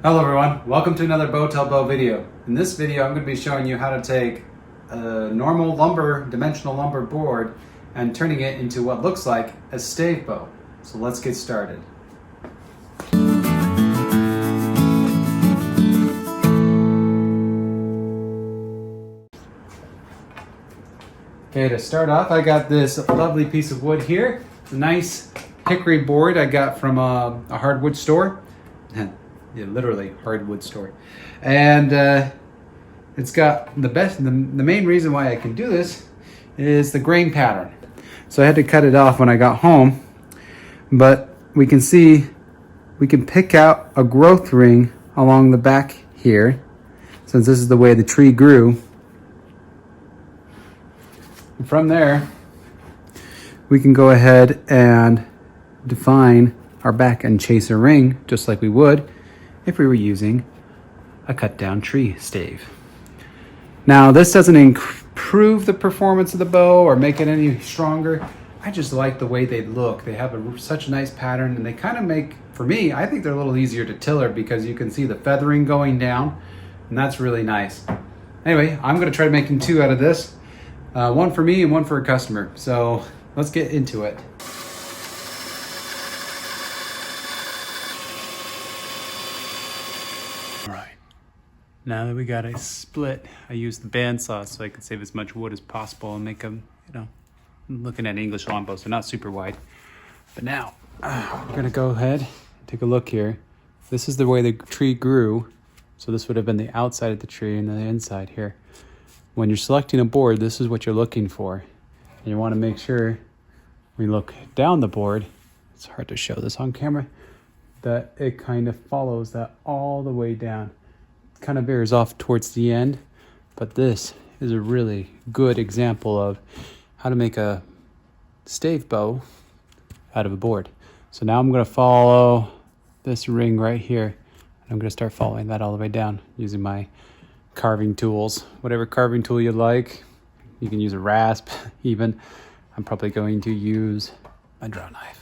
Hello everyone, welcome to another bow video. In this video I'm going to be showing you how to take a normal dimensional lumber board and turning it into what looks like a stave bow. So let's get started. Okay, to start off I got this lovely piece of wood here. It's a nice hickory board I got from a hardwood store. Yeah, literally hardwood store. And it's got the main reason why I can do this is the grain pattern. So I had to cut it off when I got home, but we can see we can pick out a growth ring along the back here, since this is the way the tree grew. And from there, we can go ahead and define our back and chase a ring just like we would if we were using a cut down tree stave. Now this doesn't improve the performance of the bow or make it any stronger. I just like the way they look. They have such a nice pattern, and they kind of make, for me, I think they're a little easier to tiller because you can see the feathering going down, and that's really nice. Anyway, I'm gonna try making two out of this. One for me and one for a customer. So let's get into it. Now that we got a split, I used the bandsaw so I could save as much wood as possible and make them, I'm looking at English longbow, so not super wide. But now, we're gonna go ahead and take a look here. This is the way the tree grew. So this would have been the outside of the tree and the inside here. When you're selecting a board, this is what you're looking for. And you wanna make sure when you look down the board, it's hard to show this on camera, that it kind of follows that all the way down. Kind of veers off towards the end, but this is a really good example of how to make a stave bow out of a board. So now I'm going to follow this ring right here, and I'm going to start following that all the way down using my carving tools. Whatever carving tool you like, you can use a rasp even. I'm probably going to use my draw knife.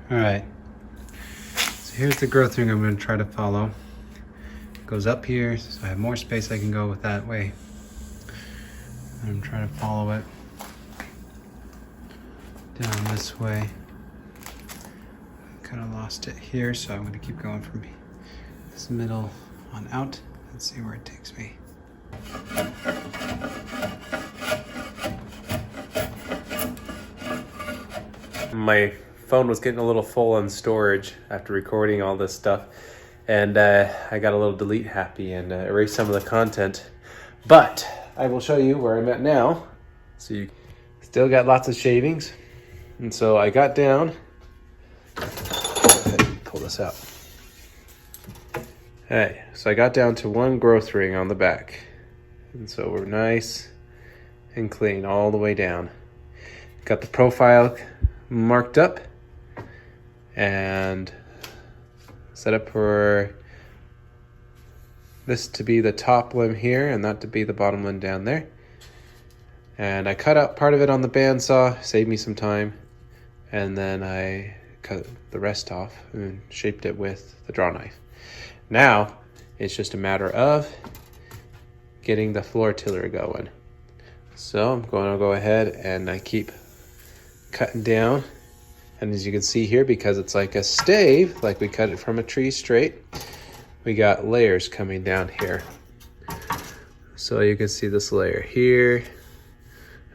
All right, so here's the growth ring I'm going to try to follow. It goes up here, so I have more space I can go with that way. And I'm trying to follow it down this way. Kind of lost it here, so I'm going to keep going from this middle on out and see where it takes me. My phone was getting a little full on storage after recording all this stuff, and I got a little delete happy and erased some of the content, but I will show you where I'm at now. So you still got lots of shavings, and so I got down. Go ahead and pull this out. All right, so I got down to one growth ring on the back, and so we're nice and clean all the way down. Got the profile marked up and set up for this to be the top limb here and that to be the bottom limb down there. And I cut out part of it on the bandsaw, saved me some time, and then I cut the rest off and shaped it with the draw knife. Now it's just a matter of getting the floor tiller going. So I'm going to go ahead and I keep cutting down, and as you can see here, because it's like a stave, like we cut it from a tree straight, we got layers coming down here. So you can see this layer here,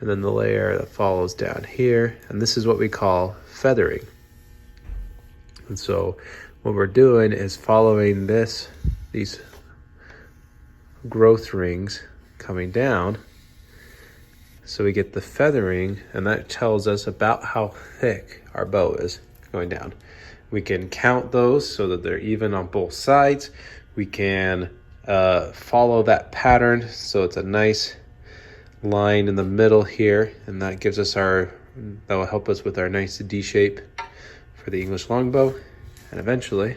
and then the layer that follows down here, and this is what we call feathering. And so what we're doing is following these growth rings coming down, so we get the feathering, and that tells us about how thick our bow is going down. We can count those so that they're even on both sides. We can follow that pattern so it's a nice line in the middle here, and that gives us our And that will help us with our nice D shape for the English longbow. And eventually,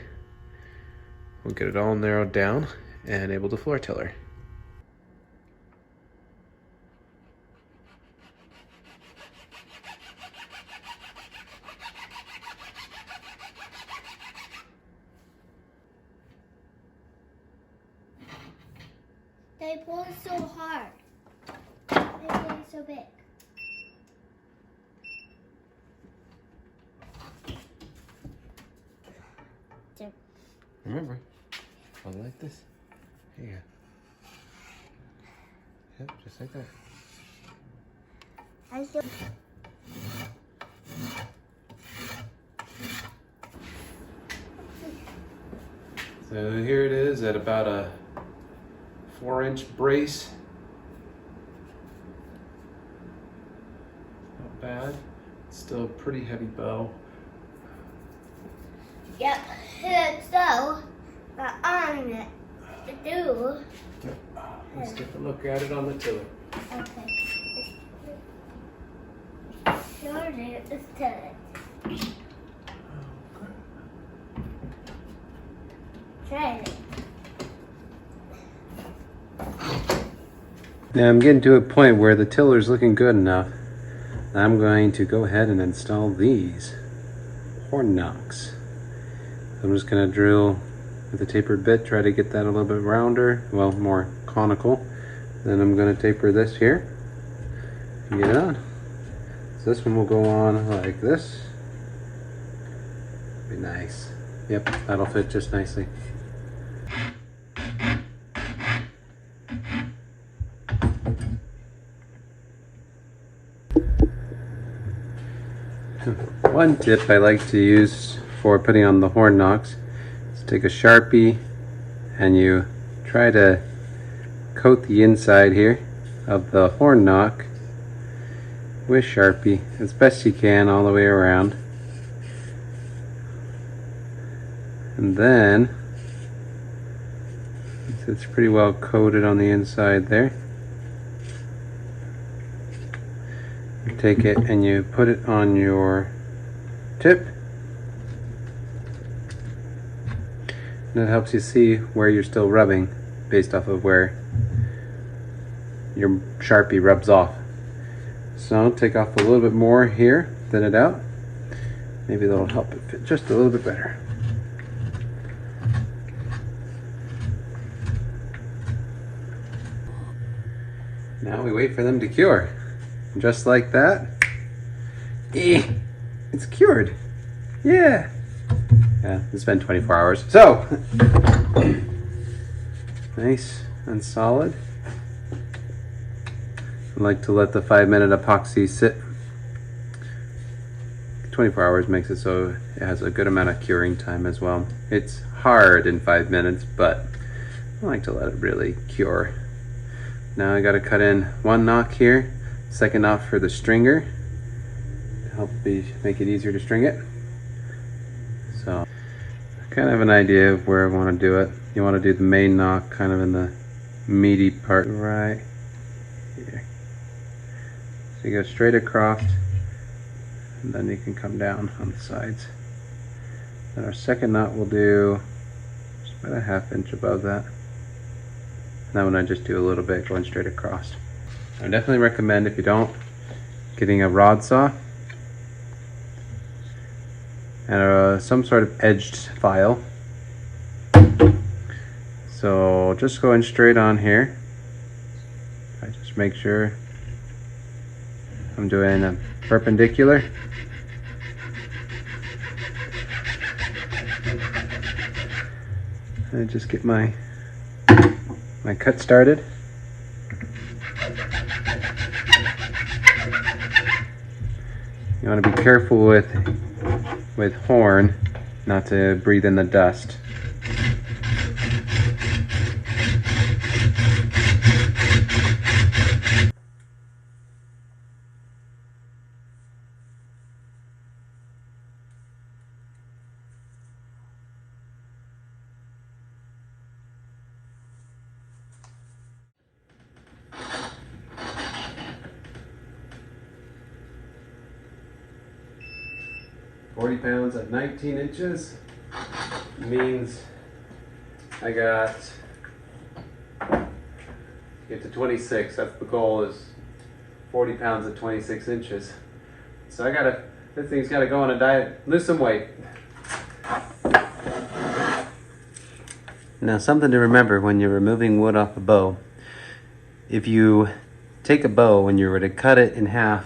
we'll get it all narrowed down and able to floor tiller. They pull so hard. They pull so big. Remember, I like this. Here you go. Yep, just like that. I still. So here it is at about a 4-inch brace. Not bad. Still a pretty heavy bow. Yep. So, the arm to do. Yep. Let's take a look at it on the tiller. Okay. Sure, let's tell it. Try it. Now I'm getting to a point where the tiller's looking good enough. I'm going to go ahead and install these horn knocks. I'm just going to drill with a tapered bit, try to get that a little bit rounder, well, more conical. Then I'm going to taper this here and get it on. So this one will go on like this. Be nice. Yep, that'll fit just nicely. One tip I like to use for putting on the horn knocks is take a Sharpie and you try to coat the inside here of the horn knock with Sharpie as best you can all the way around. And then, it's pretty well coated on the inside there. You take it and you put it on your tip. And it helps you see where you're still rubbing based off of where your Sharpie rubs off. So take off a little bit more here, thin it out. Maybe that'll help it fit just a little bit better. Now we wait for them to cure. Just like that. It's cured. Yeah. Yeah, it's been 24 hours. So, nice and solid. I like to let the 5-minute epoxy sit. 24 hours makes it so it has a good amount of curing time as well. It's hard in 5 minutes, but I like to let it really cure. Now I gotta cut in one knock here, second knock for the stringer to help make it easier to string it. So I kind of have an idea of where I want to do it. You want to do the main knock kind of in the meaty part right here. So you go straight across and then you can come down on the sides. Then our second knot we'll do just about a 1/2 inch above that. That one I just do a little bit going straight across. I definitely recommend, if you don't, getting a rod saw and some sort of edged file. So just going straight on here. I just make sure I'm doing a perpendicular. And just get my cut started. You want to be careful with horn not to breathe in the dust. 40 pounds at 19 inches means I got, get to 26. That's the goal, is 40 pounds at 26 inches. So this thing's gotta go on a diet, lose some weight. Now, something to remember when you're removing wood off a bow. If you take a bow and you were to cut it in half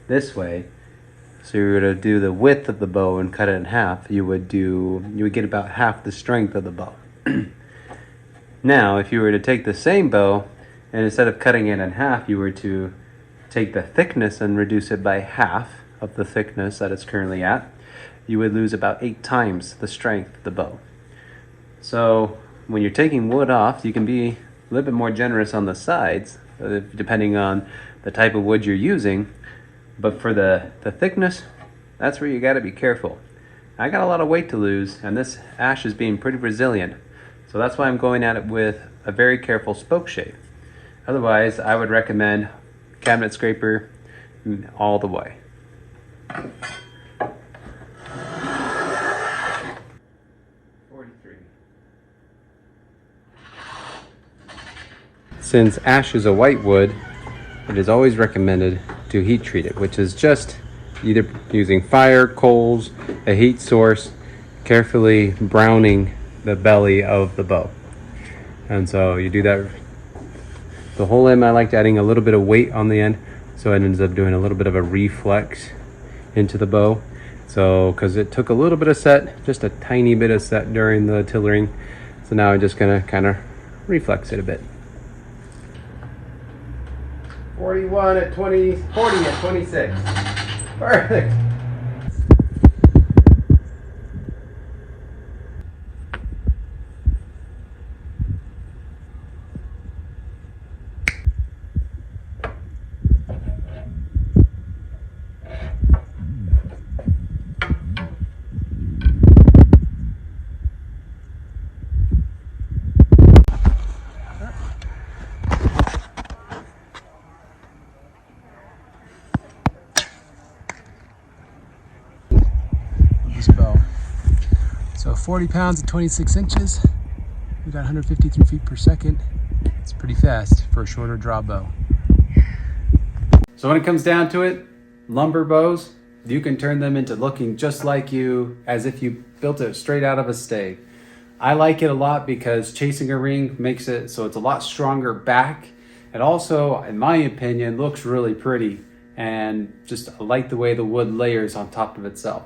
this way, so you were to do the width of the bow and cut it in half, you would get about half the strength of the bow. Now, if you were to take the same bow and instead of cutting it in half, you were to take the thickness and reduce it by half of the thickness that it's currently at, you would lose about 8 times the strength of the bow. So when you're taking wood off, you can be a little bit more generous on the sides, depending on the type of wood you're using. But for the thickness, that's where you got to be careful. I got a lot of weight to lose, and this ash is being pretty resilient. So that's why I'm going at it with a very careful spoke shave. Otherwise, I would recommend cabinet scraper all the way. Since ash is a white wood, it is always recommended to heat treat it, which is just either using fire, coals, a heat source, carefully browning the belly of the bow. And so you do that. The whole end, I liked adding a little bit of weight on the end, so it ends up doing a little bit of a reflex into the bow. So, because it took a little bit of set, just a tiny bit of set during the tillering. So now I'm just gonna kind of reflex it a bit. 41 at 20, 40 at 26. Perfect. Bow. So 40 pounds at 26 inches. We got 153 feet per second. It's pretty fast for a shorter draw bow. So when it comes down to it, lumber bows, you can turn them into looking just like you, as if you built it straight out of a stave. I like it a lot because chasing a ring makes it so it's a lot stronger back. It also, in my opinion, looks really pretty, and just I like the way the wood layers on top of itself.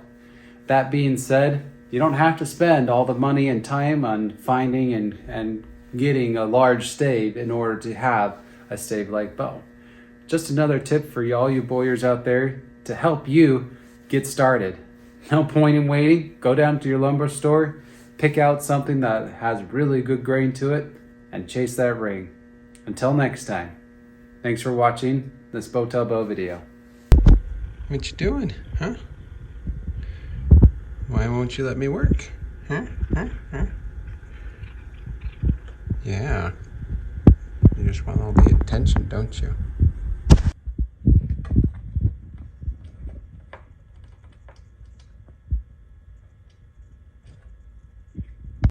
That being said, you don't have to spend all the money and time on finding and getting a large stave in order to have a stave-like bow. Just another tip for all you bowyers out there to help you get started. No point in waiting. Go down to your lumber store, pick out something that has really good grain to it, and chase that ring. Until next time, thanks for watching this Bowtail Bow video. What you doing, huh? Why won't you let me work? Huh? Yeah. You just want all the attention, don't you?